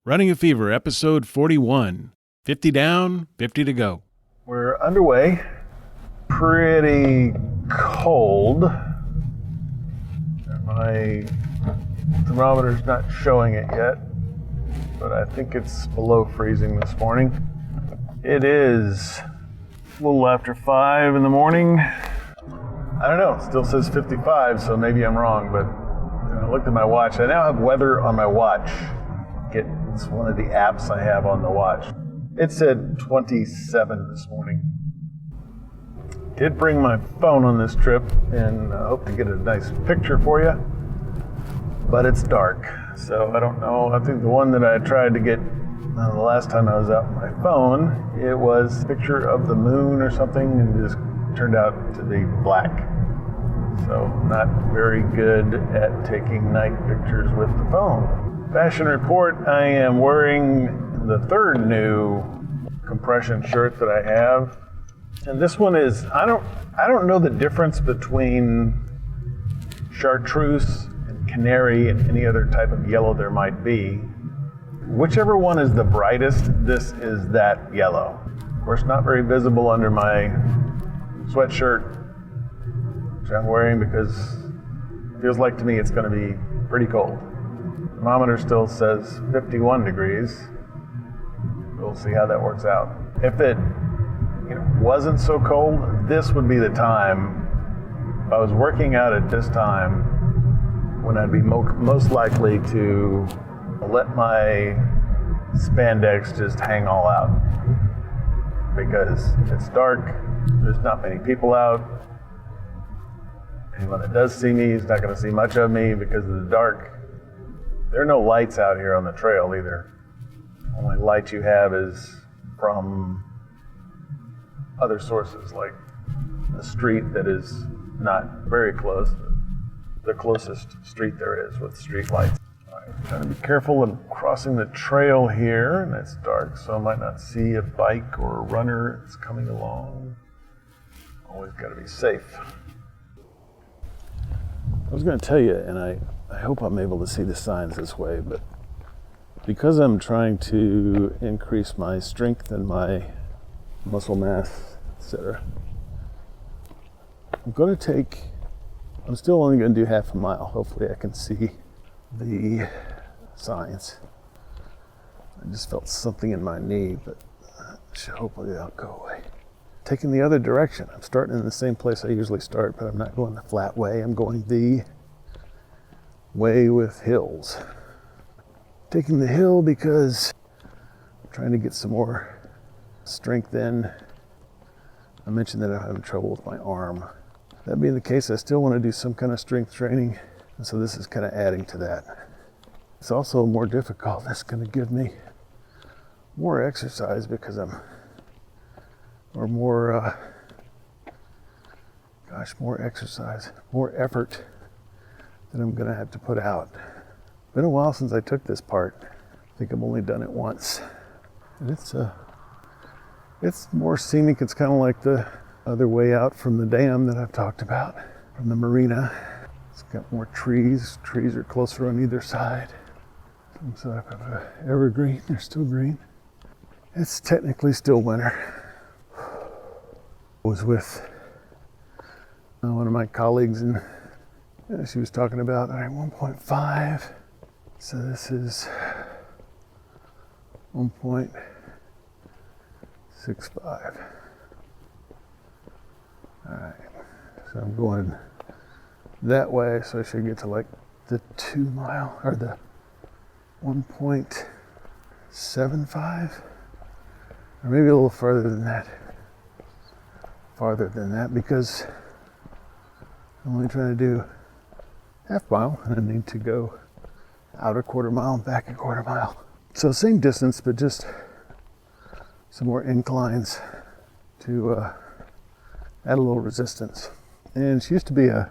Running a Fever, episode 41. 50 down, 50 to go. We're underway. Pretty cold. My thermometer's not showing it yet, but I think it's below freezing this morning. It is a little after 5 in the morning. I don't know, it still says 55, so maybe I'm wrong, but I looked at my watch. I now have weather on my watch. It's one of the apps I have on the watch. It said 27 this morning. Did bring my phone on this trip and I hope to get a nice picture for you, but it's dark, so I don't know. I think the one that I tried to get the last time I was out with my phone, it was a picture of the moon or something and it just turned out to be black. So not very good at taking night pictures with the phone. Fashion report, I am wearing the third new compression shirt that I have. And this one is, I don't know the difference between chartreuse and canary and any other type of yellow there might be. Whichever one is the brightest, this is that yellow. Of course, not very visible under my sweatshirt, which I'm wearing because it feels like to me it's going to be pretty cold. Thermometer still says 51 degrees. We'll see how that works out. If it wasn't so cold, this would be the time, if I was working out at this time, when I'd be most likely to let my spandex just hang all out. Because it's dark, there's not many people out. Anyone that does see me is not going to see much of me because of the dark. There are no lights out here on the trail either. The only light you have is from other sources, like a street that is not very close, the closest street there is with street lights. I'm trying to be careful of crossing the trail here, and it's dark, so I might not see a bike or a runner that's coming along. Always got to be safe. I was going to tell you, and I hope I'm able to see the signs this way, but because I'm trying to increase my strength and my muscle mass, etc., I'm still only going to do half a mile. Hopefully I can see the signs. I just felt something in my knee, but hopefully that'll go away. Taking the other direction. I'm starting in the same place I usually start, but I'm not going the flat way. I'm going the way with hills. Taking the hill because I'm trying to get some more strength in. I mentioned that I'm having trouble with my arm. That being the case, I still want to do some kind of strength training, and so this is kind of adding to that. It's also more difficult. It's going to give me more exercise because more exercise, more effort that I'm going to have to put out. Been a while since I took this part. I think I've only done it once. And it's more scenic. It's kind of like the other way out from the dam that I've talked about, from the marina. It's got more trees. Trees are closer on either side. Some sort of evergreen. They're still green. It's technically still winter. I was with one of my colleagues, and she was talking about 1.5. So this is 1.65. All right, so I'm going that way, so I should get to like the 2 mile, or the 1.75, or maybe a little farther than that. Because I'm only trying to do half mile, and I need to go out a quarter mile and back a quarter mile. So same distance, but just some more inclines to add a little resistance. And she used to be a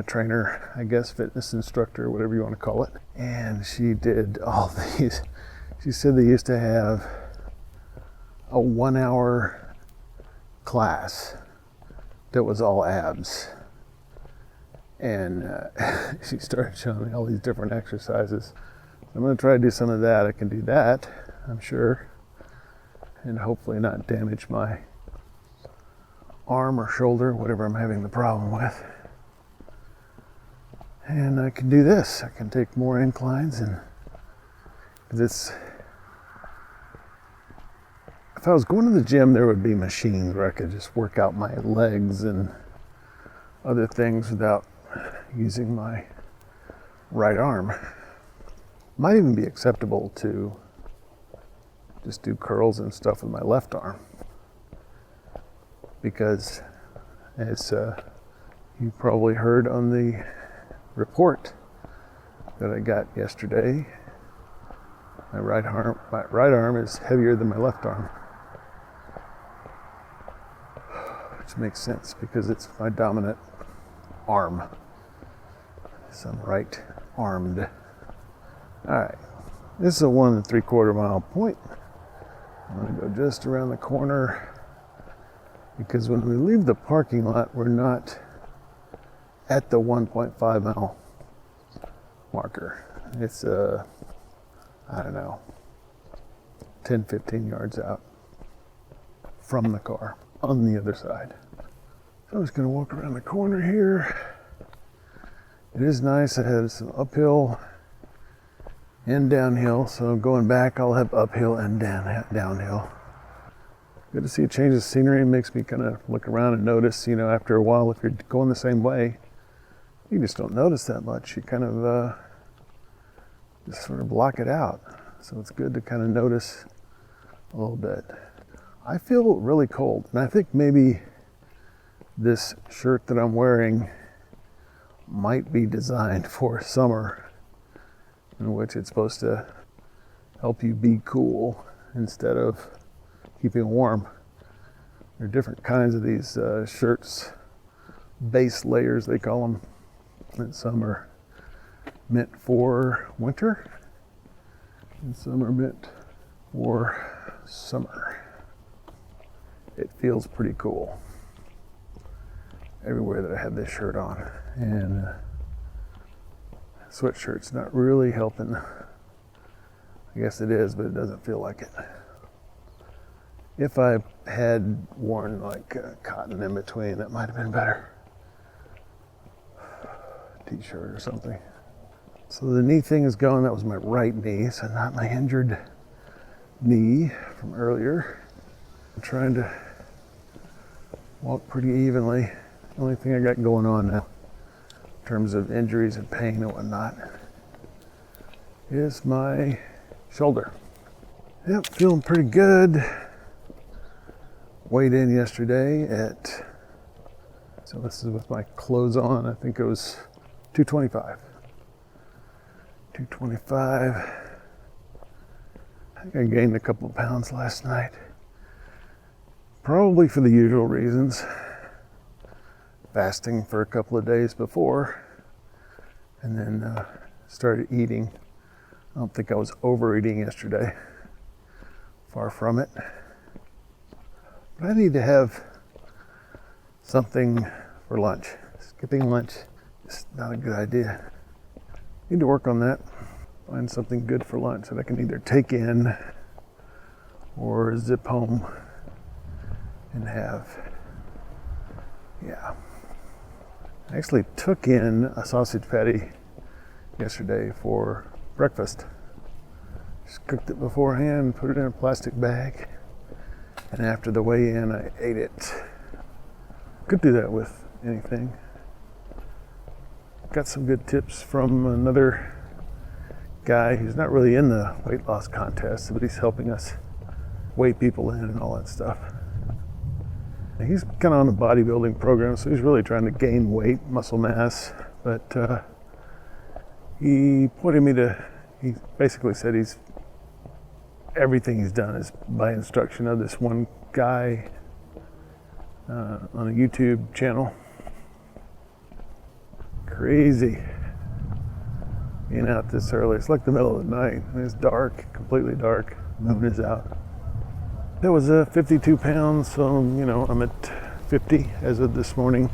trainer, I guess, fitness instructor, whatever you want to call it. And she did all these. She said they used to have a 1 hour class that was all abs. And she started showing me all these different exercises I'm going to try to do some of that. I can do that, I'm sure, and hopefully not damage my arm or shoulder, whatever I'm having the problem with. And I can do this. I can take more inclines, and if I was going to the gym, there would be machines where I could just work out my legs and other things without using my right arm. Might even be acceptable to just do curls and stuff with my left arm, because as you probably heard on the report that I got yesterday, my right arm is heavier than my left arm, which makes sense because it's my dominant arm. So I'm right armed. All right, this is a 1 3/4 mile point. I'm gonna go just around the corner, because when we leave the parking lot, we're not at the 1.5 mile marker. It's I don't know, 10, 15 yards out from the car on the other side. So I'm just gonna walk around the corner here. It is nice. I had some uphill and downhill, so going back I'll have uphill and downhill. Good to see a change of scenery. It makes me kind of look around and notice, after a while, if you're going the same way, you just don't notice that much. You kind of just sort of block it out. So it's good to kind of notice a little bit. I feel really cold, and I think maybe this shirt that I'm wearing might be designed for summer, in which it's supposed to help you be cool instead of keeping warm. There are different kinds of these shirts, base layers they call them, and some are meant for winter and some are meant for summer. It feels pretty cool everywhere that I have this shirt on, and sweatshirt's not really helping. I guess it is, but it doesn't feel like it. If I had worn like cotton in between, that might have been better. T-shirt or something. So the knee thing is gone. That was my right knee, so not my injured knee from earlier. I'm trying to walk pretty evenly. The only thing I got going on now, in terms of injuries and pain and whatnot, is my shoulder. Yep, feeling pretty good. Weighed in yesterday so this is with my clothes on, I think it was 225. 225. I think I gained a couple of pounds last night. Probably for the usual reasons. Fasting for a couple of days before, and then started eating. I don't think I was overeating yesterday. Far from it. But I need to have something for lunch. Skipping lunch is not a good idea. Need to work on that. Find something good for lunch that I can either take in or zip home and have. Yeah. I actually took in a sausage patty yesterday for breakfast. Just cooked it beforehand, put it in a plastic bag, and after the weigh-in, I ate it. Could do that with anything. Got some good tips from another guy who's not really in the weight loss contest, but he's helping us weigh people in and all that stuff. He's kind of on a bodybuilding program, so he's really trying to gain weight, muscle mass, but he basically said everything he's done is by instruction of this one guy on a YouTube channel. Crazy being out this early. It's like the middle of the night. It's dark, completely dark. Moon is out. That was 52 pounds, so I'm at 50 as of this morning.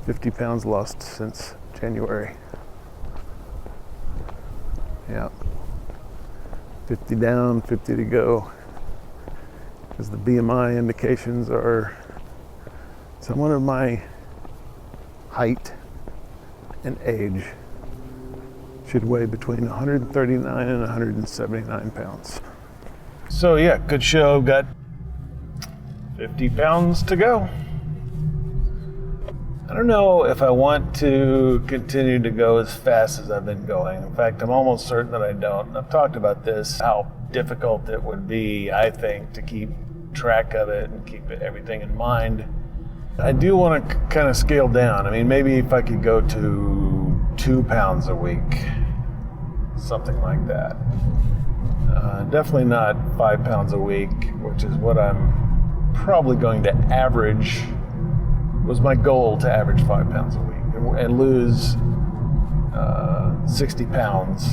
50 pounds lost since January. Yeah. 50 down, 50 to go. Because the BMI indications are someone of my height and age should weigh between 139 and 179 pounds. So yeah, good show. Got 50 pounds to go. I don't know if I want to continue to go as fast as I've been going. In fact, I'm almost certain that I don't. I've talked about this, how difficult it would be, I think, to keep track of it and keep everything in mind. I do want to kind of scale down. I mean, maybe if I could go to 2 pounds a week, something like that. Definitely not 5 pounds a week, which is what I'm probably going to average. Was my goal to average 5 pounds a week and lose 60 pounds.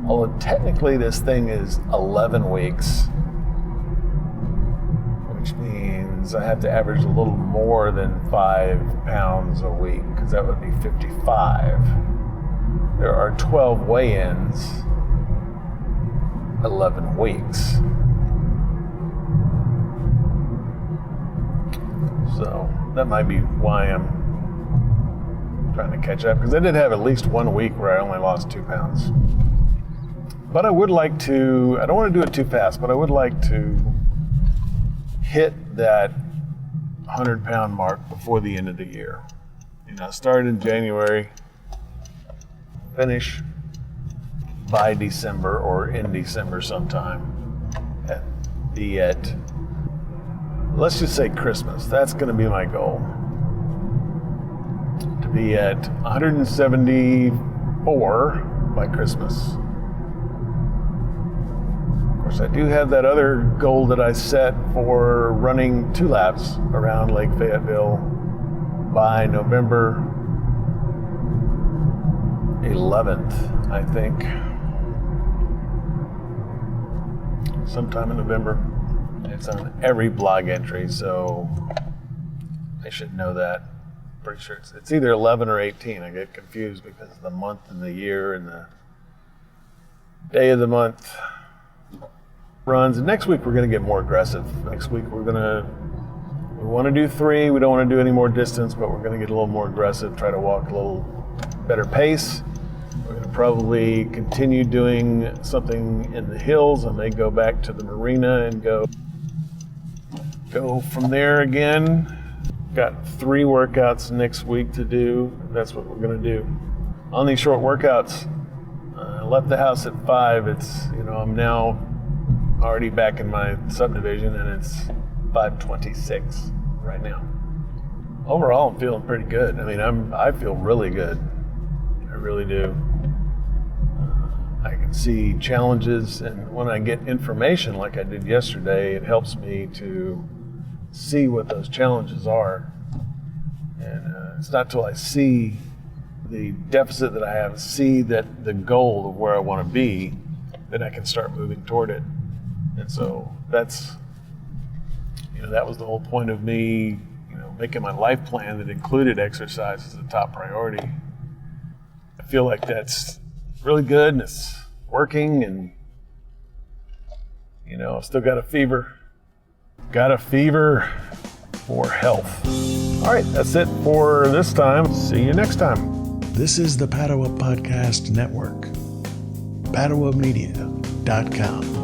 Although technically this thing is 11 weeks, which means I have to average a little more than 5 pounds a week, because that would be 55. There are 12 weigh-ins, 11 weeks. So that might be why I'm trying to catch up, because I did have at least 1 week where I only lost 2 pounds. But I would like to, I don't want to do it too fast, but I would like to hit that 100-pound mark before the end of the year. Start in January, finish by December or in December sometime. Let's just say Christmas. That's going to be my goal. To be at 174 by Christmas. Of course, I do have that other goal that I set for running 2 laps around Lake Fayetteville by November 11th, I think. Sometime in November. It's on every blog entry, so I should know that. Pretty sure it's either 11 or 18. I get confused because of the month and the year and the day of the month runs. And next week we're going to get more aggressive. Next week we want to do 3. We don't want to do any more distance, but we're going to get a little more aggressive, try to walk a little better pace. We're going to probably continue doing something in the hills. I may go back to the marina and go from there again. Got 3 workouts next week to do. That's what we're going to do. On these short workouts, I left the house at 5. I'm now already back in my subdivision, and it's 5:26 right now. Overall, I'm feeling pretty good. I mean, I feel really good. I really do. I can see challenges, and when I get information like I did yesterday, it helps me to see what those challenges are. And it's not till I see the deficit that I have, see that the goal of where I want to be, that I can start moving toward it. And so that's, that was the whole point of me, making my life plan that included exercise as a top priority. I feel like that's really good and it's working, and I've still got a fever. Got a fever for health. All right, that's it for this time. See you next time. This is the Padua Podcast Network. PaduaMedia.com.